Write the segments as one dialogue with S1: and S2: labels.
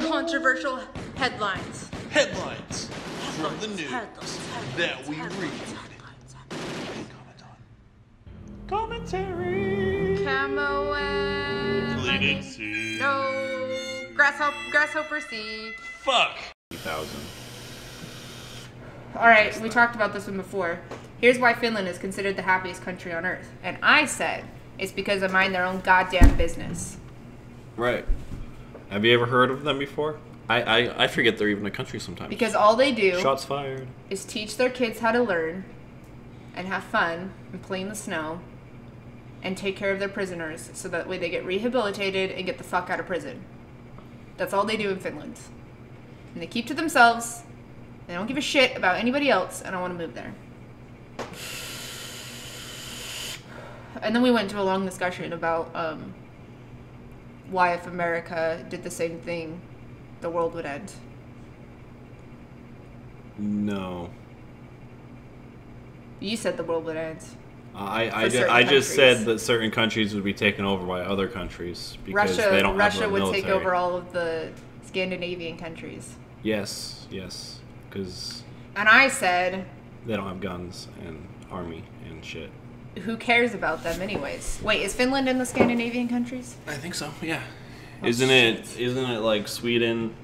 S1: Controversial headlines.
S2: Headlines from the news that we read and comment on. Commentary.
S1: Camo and...
S2: Pleaded C.
S1: No. Grasshopper C.
S2: Fuck. 2000.
S1: Alright, we talked about this one before. Here's why Finland is considered the happiest country on earth. And I said it's because they mind their own goddamn business.
S2: Right. Have you ever heard of them before? I forget they're even a country sometimes.
S1: Because all they do
S2: Shots fired.
S1: is teach their kids how to learn and have fun and play in the snow and take care of their prisoners so that way they get rehabilitated and get the fuck out of prison. That's all they do in Finland. And they keep to themselves. They don't give a shit about anybody else, and I want to move there. And then we went to a long discussion about why if America did the same thing, the world would end.
S2: No.
S1: You said the world would end.
S2: I just said that certain countries would be taken over by other countries because they don't have a
S1: would
S2: military.
S1: take over all of the Scandinavian countries.
S2: Yes, because...
S1: And I said...
S2: They don't have guns and army and shit.
S1: Who cares about them anyways? Wait, is Finland in the Scandinavian countries?
S2: I think so, yeah.
S1: Oh,
S2: Isn't it like Sweden,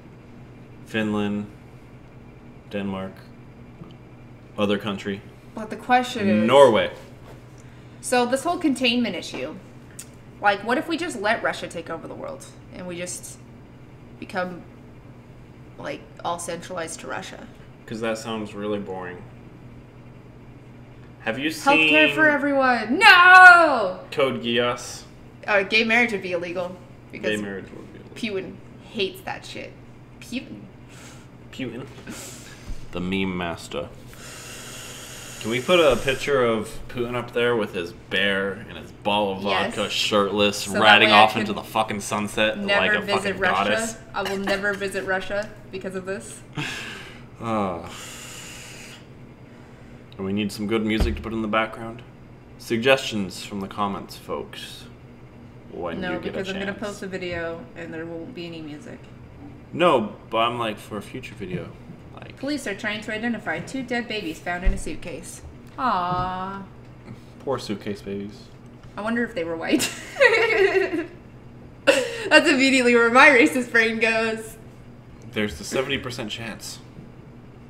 S2: Finland, Denmark, other country?
S1: But the question is...
S2: Norway.
S1: So this whole containment issue, like what if we just let Russia take over the world and we just become like all centralized to Russia?
S2: Because that sounds really boring. Have you seen...
S1: Healthcare for everyone. No!
S2: Code Geass?
S1: Gay marriage would be illegal. Because
S2: Gay marriage would be illegal.
S1: Putin hates that shit.
S2: Putin. The meme master. Can we put a picture of Putin up there with his bear and his ball of vodka, shirtless,
S1: So
S2: riding
S1: that way I
S2: off
S1: can
S2: into the fucking sunset
S1: never
S2: like a
S1: visit
S2: fucking
S1: Russia.
S2: goddess?
S1: I will never visit Russia because of this.
S2: And we need some good music to put in the background. Suggestions from the comments, folks. When
S1: No,
S2: you get
S1: because
S2: a
S1: I'm
S2: chance.
S1: going to post a video and there won't be any music.
S2: No, but I'm like for a future video. Like
S1: Police are trying to identify 2 dead babies found in a suitcase. Aww.
S2: poor suitcase babies.
S1: I wonder if they were white. That's immediately where my racist brain goes.
S2: There's the 70% chance.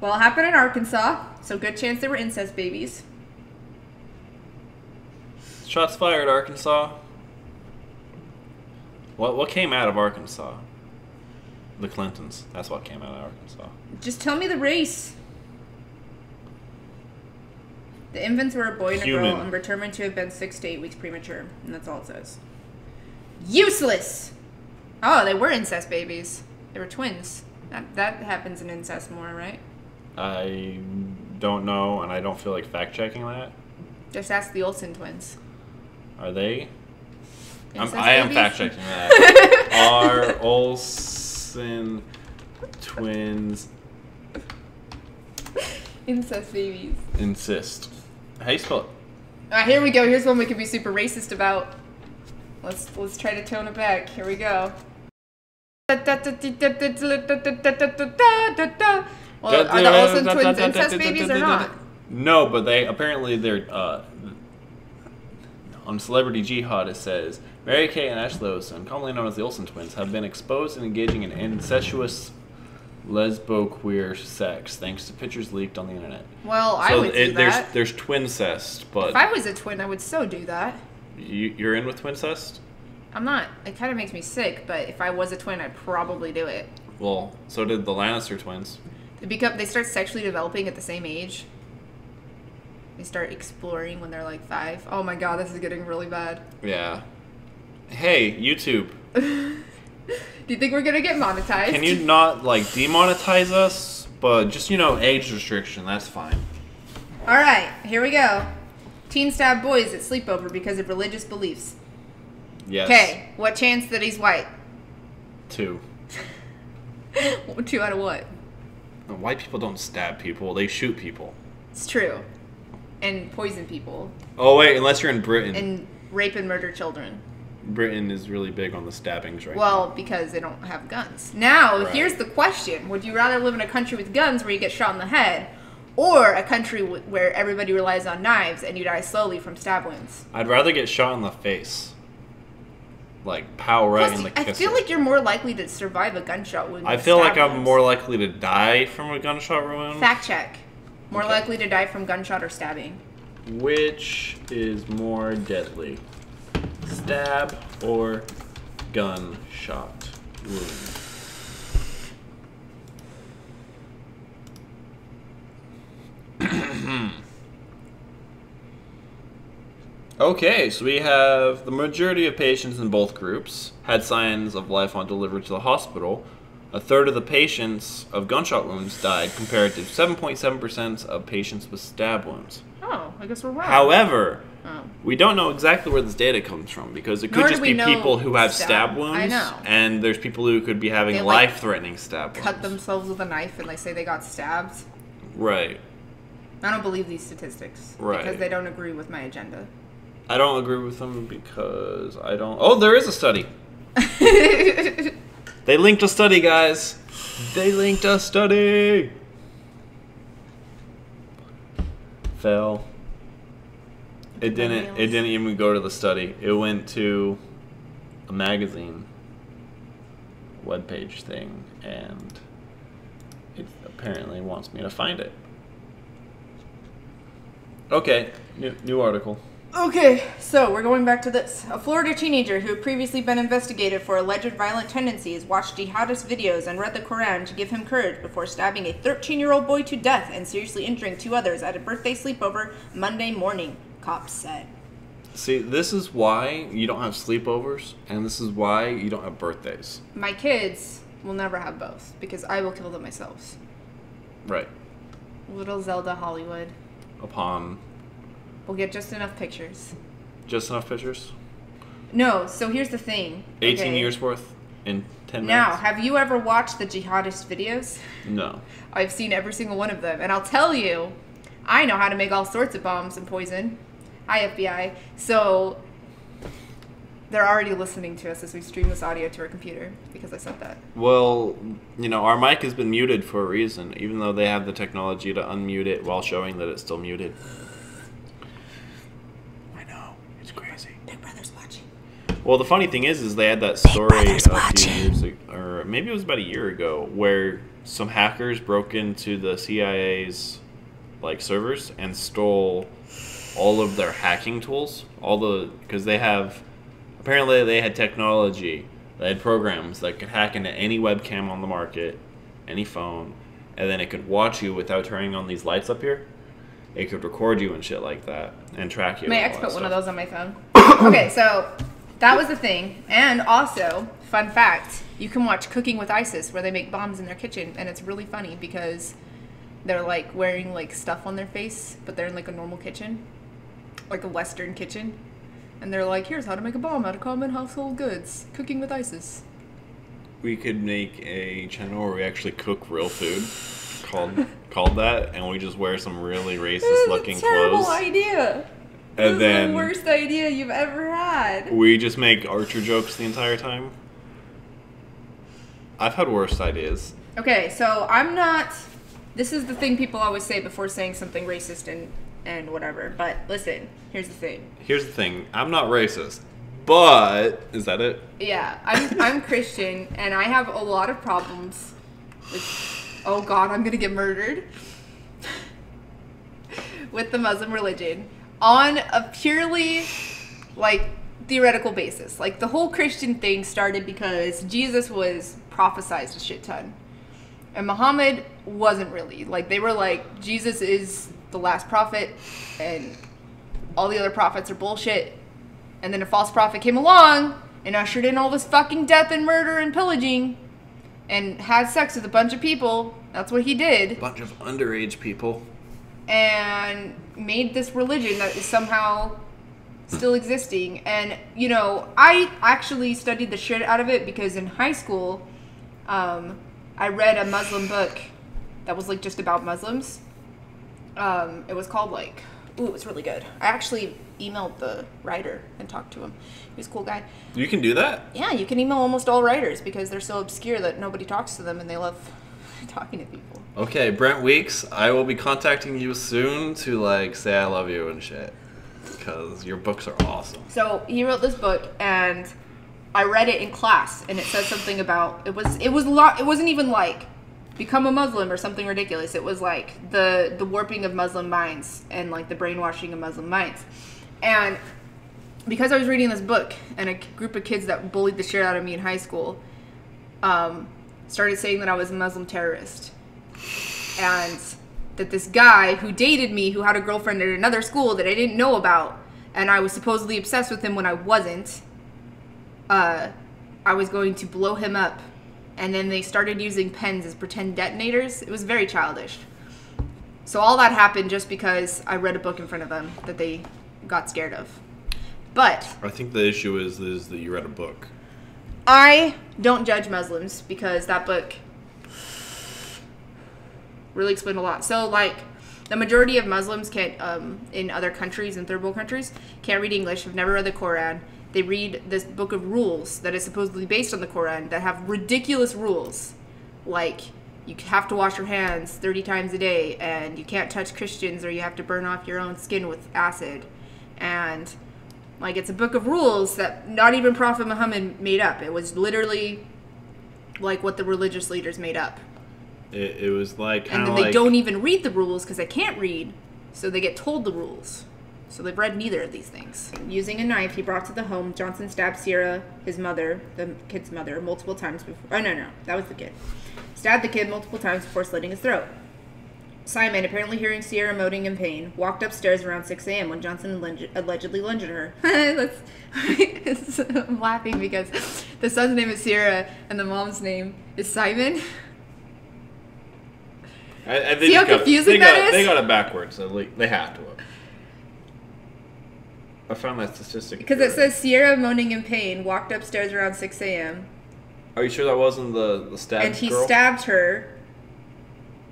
S1: Well, it happened in Arkansas, so good chance they were incest babies.
S2: Shots fired, Arkansas. What came out of Arkansas? The Clintons. That's what came out of Arkansas.
S1: Just tell me the race. The infants were a boy and a girl and were determined to have been 6 to 8 weeks premature. And that's all it says. Useless! Oh, they were incest babies. They were twins. That happens in incest more, right?
S2: I don't know, and I don't feel like fact-checking that.
S1: Just ask the Olsen twins.
S2: Are they?
S1: Incest
S2: I am
S1: babies?
S2: fact-checking that. Are Olsen twins
S1: Incest babies.
S2: insist? How you spell it?
S1: Alright, here we go. Here's one we could be super racist about. Let's try to tone it back. Here we go. Well, are the Olsen twins incest babies or not?
S2: No, but they're on Celebrity Jihad it says Mary Kay and Ashley Olsen, commonly known as the Olsen twins, have been exposed and engaging in incestuous lesbo-queer sex thanks to pictures leaked on the internet.
S1: Well, I would do that.
S2: There's twincest, but
S1: if I was a twin, I would so do that.
S2: You're in with twincest?
S1: I'm not. It kind of makes me sick, but if I was a twin, I'd probably do it.
S2: Well, so did the Lannister twins.
S1: They start sexually developing at the same age. They start exploring when they're like 5. Oh my god, this is getting really bad.
S2: Yeah. Hey, YouTube.
S1: Do you think we're gonna get monetized?
S2: Can you not, like, demonetize us? But just, age restriction, that's fine.
S1: Alright, here we go. Teen stab boys at sleepover because of religious beliefs.
S2: Yes.
S1: Okay, what chance that he's white?
S2: 2.
S1: 2 out of what?
S2: White people don't stab people, they shoot people.
S1: It's true. And poison people.
S2: Oh, wait, unless you're in Britain.
S1: And rape and murder children.
S2: Britain is really big on the stabbings right now.
S1: Well, because they don't have guns. Now,
S2: Right.
S1: here's the question. Would you rather live in a country with guns where you get shot in the head, or a country where everybody relies on knives and you die slowly from stab wounds?
S2: I'd rather get shot in the face. Like, pow right
S1: Plus,
S2: in the
S1: I
S2: kisser.
S1: feel like you're more likely to survive a gunshot wound.
S2: I
S1: than
S2: feel like
S1: stab
S2: I'm
S1: wounds.
S2: more likely to die from a gunshot wound.
S1: Fact check. More
S2: Okay.
S1: likely to die from gunshot or stabbing.
S2: Which is more deadly? Stab or gunshot wound? Okay, so we have the majority of patients in both groups had signs of life on delivery to the hospital. A third of the patients of gunshot wounds died compared to 7.7% of patients with stab wounds.
S1: Oh, I guess we're wrong.
S2: However,
S1: Oh.
S2: we don't know exactly where this data comes from because it could
S1: Nor do
S2: just
S1: we
S2: be
S1: know
S2: people who have stab
S1: stab.
S2: wounds.
S1: I know.
S2: And there's people who could be having
S1: They, like,
S2: life-threatening stab
S1: Cut
S2: wounds.
S1: themselves with a knife and they say they got stabbed.
S2: Right.
S1: I don't believe these statistics.
S2: Right.
S1: Because they don't agree with my agenda.
S2: I don't agree with them because I don't... Oh, there is a study. They linked a study, guys. They linked a study. Fail. It didn't even go to the study. It went to a magazine webpage thing, and it apparently wants me to find it. Okay, new article.
S1: Okay, so we're going back to this. A Florida teenager who had previously been investigated for alleged violent tendencies watched jihadist videos and read the Quran to give him courage before stabbing a 13-year-old boy to death and seriously injuring 2 others at a birthday sleepover Monday morning, cops said.
S2: See, this is why you don't have sleepovers, and this is why you don't have birthdays.
S1: My kids will never have both because I will kill them myself.
S2: Right.
S1: Little Zelda Hollywood.
S2: Upon
S1: We'll get just enough pictures.
S2: just enough pictures?
S1: No, so here's the thing.
S2: 18
S1: okay?
S2: years worth in 10
S1: Now,
S2: minutes?
S1: have you ever watched the jihadist videos?
S2: No.
S1: I've seen every single one of them. And I'll tell you, I know how to make all sorts of bombs and poison. Hi, FBI. So, they're already listening to us as we stream this audio to our computer because I said that.
S2: Well, you know, our mic has been muted for a reason, even though they have the technology to unmute it while showing that it's still muted. I know. It's crazy.
S1: Big Brother's watching.
S2: Well, the funny thing is they had that story a few years ago, or maybe it was about a year ago, where some hackers broke into the CIA's like servers and stole all of their hacking tools, because they have, apparently they had technology, they had programs that could hack into any webcam on the market, any phone, and then it could watch you without turning on these lights up here. It could record you and shit like that and track you.
S1: My
S2: and
S1: ex
S2: all
S1: put
S2: that
S1: one of
S2: stuff.
S1: those on my phone. Okay, so that was the thing. And also, fun fact, you can watch Cooking with ISIS where they make bombs in their kitchen, and it's really funny because they're like wearing like stuff on their face, but they're in like a normal kitchen, like a Western kitchen. And they're like, here's how to make a bomb out of common household goods. Cooking with ISIS.
S2: We could make a channel where we actually cook real food called that, and we just wear some really racist looking
S1: Terrible
S2: clothes.
S1: idea.
S2: And
S1: This is
S2: then
S1: the worst idea you've ever had.
S2: we just make Archer jokes the entire time. I've had worse ideas.
S1: Okay, so I'm not... This is the thing people always say before saying something racist and whatever. But listen, here's the thing.
S2: Here's the thing. I'm not racist, but... Is that it?
S1: Yeah, I'm Christian, and I have a lot of problems with... Oh God, I'm gonna get murdered. With the Muslim religion. On a purely, like, theoretical basis. Like, the whole Christian thing started because Jesus was prophesized a shit ton. And Muhammad wasn't really. Like, they were like, Jesus is the last prophet, and all the other prophets are bullshit. And then a false prophet came along and ushered in all this fucking death and murder and pillaging and had sex with a bunch of people. That's what he did.
S2: Bunch of underage people.
S1: And made this religion that is somehow still existing. And, you know, I actually studied the shit out of it because in high school, I read a Muslim book that was, like, just about Muslims. It was called, like, Ooh, it was really good. I actually emailed the writer and talked to him. He was a cool guy.
S2: You can do that?
S1: Yeah, you can email almost all writers because they're so obscure that nobody talks to them and they love talking to people.
S3: Okay, Brent Weeks, I will be contacting you soon to, like, say I love you and shit. Because your books are awesome.
S1: So he wrote this book and I read it in class and it said something about, it wasn't even like become a Muslim or something ridiculous. It was like the warping of Muslim minds and like the brainwashing of Muslim minds. And because I was reading this book and a group of kids that bullied the shit out of me in high school started saying that I was a Muslim terrorist. And that this guy who dated me, who had a girlfriend at another school that I didn't know about, and I was supposedly obsessed with him when I wasn't, I was going to blow him up. And then they started using pens as pretend detonators. It was very childish. So all that happened just because I read a book in front of them that they got scared of. But
S2: I think the issue is that you read a book.
S1: I don't judge Muslims because that book really explained a lot. So, like, the majority of Muslims can't, in other countries, in third world countries, can't read English, have never read the Quran. They read this book of rules that is supposedly based on the Quran that have ridiculous rules. Like, you have to wash your hands 30 times a day, and you can't touch Christians, or you have to burn off your own skin with acid. And, like, it's a book of rules that not even Prophet Muhammad made up. It was literally, like, what the religious leaders made up.
S2: It was like kind
S1: of
S2: like...
S1: And then they don't even read the rules because they can't read, so they get told the rules. So they've read neither of these things. Using a knife he brought to the home, Johnson stabbed Sierra, his mother, the kid's mother, multiple times before... Oh, no, that was the kid. Stabbed the kid multiple times before slitting his throat. Simon, apparently hearing Sierra moaning in pain, walked upstairs around 6 a.m. when Johnson allegedly lunged at her. I'm laughing because the son's name is Sierra and the mom's name is Simon. See how confusing that is?
S2: They got it backwards. They have to have. I found that statistic.
S1: Because it says Sierra, moaning in pain, walked upstairs around 6 a.m.
S2: Are you sure that wasn't the stabbed
S1: And he
S2: girl?
S1: stabbed her.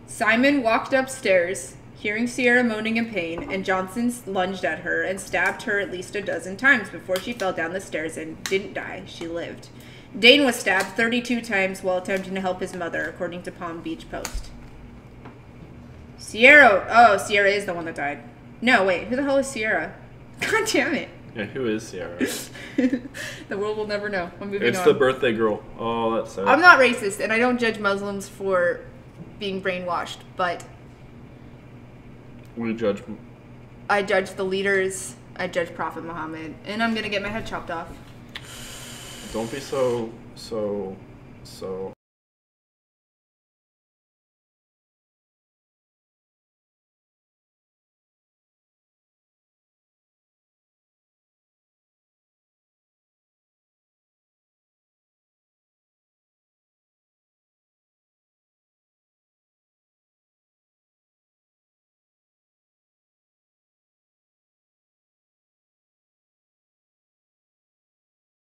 S1: Simon walked upstairs, hearing Sierra moaning in pain, and Johnson lunged at her and stabbed her at least a dozen times before she fell down the stairs and didn't die. She lived. Dane was stabbed 32 times while attempting to help his mother, according to Palm Beach Post. Sierra is the one that died. No, wait, who the hell is Sierra? God damn it.
S2: Yeah, who is Sierra?
S1: The world will never know. I'm moving on.
S2: It's the birthday girl. Oh, that's sad.
S1: I'm not racist, and I don't judge Muslims for being brainwashed, but...
S2: We judge...
S1: I judge the leaders, I judge Prophet Muhammad, and I'm gonna get my head chopped off.
S2: Don't be so